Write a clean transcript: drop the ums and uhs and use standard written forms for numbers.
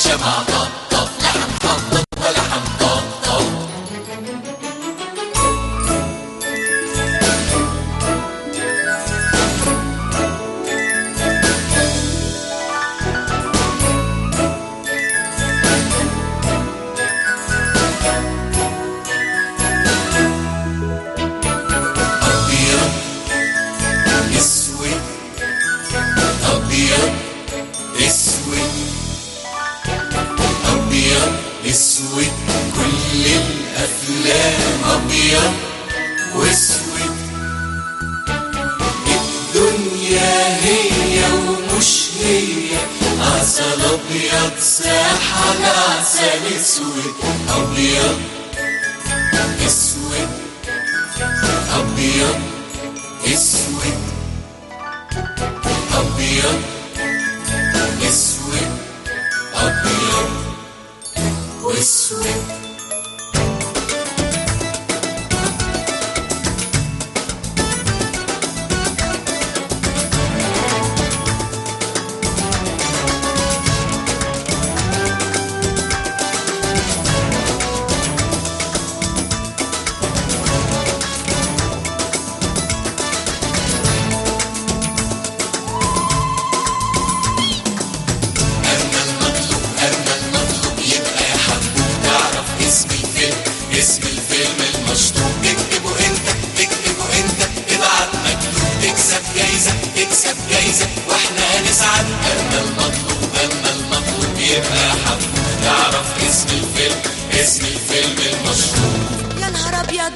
شمعة طبطب، لحم حمضان ولحم طبطب. أبيض أسود أبيض أسود أبيض أسود، كل الأفلام أبيض وأسود. الدنيا هي ومش هي، عسل أبيض ساح على عسل أسود. أبيض أسود أبيض أسود أبيض أسود أبيض وأسود. اسم الفيلم المشطوب تكتبه انت ابعت مكتوب، تكسب جايزة واحنا هنسعد. اما المطلوب يبقى حبوب، تعرف اسم الفيلم المشطوب. يا نهار ابيض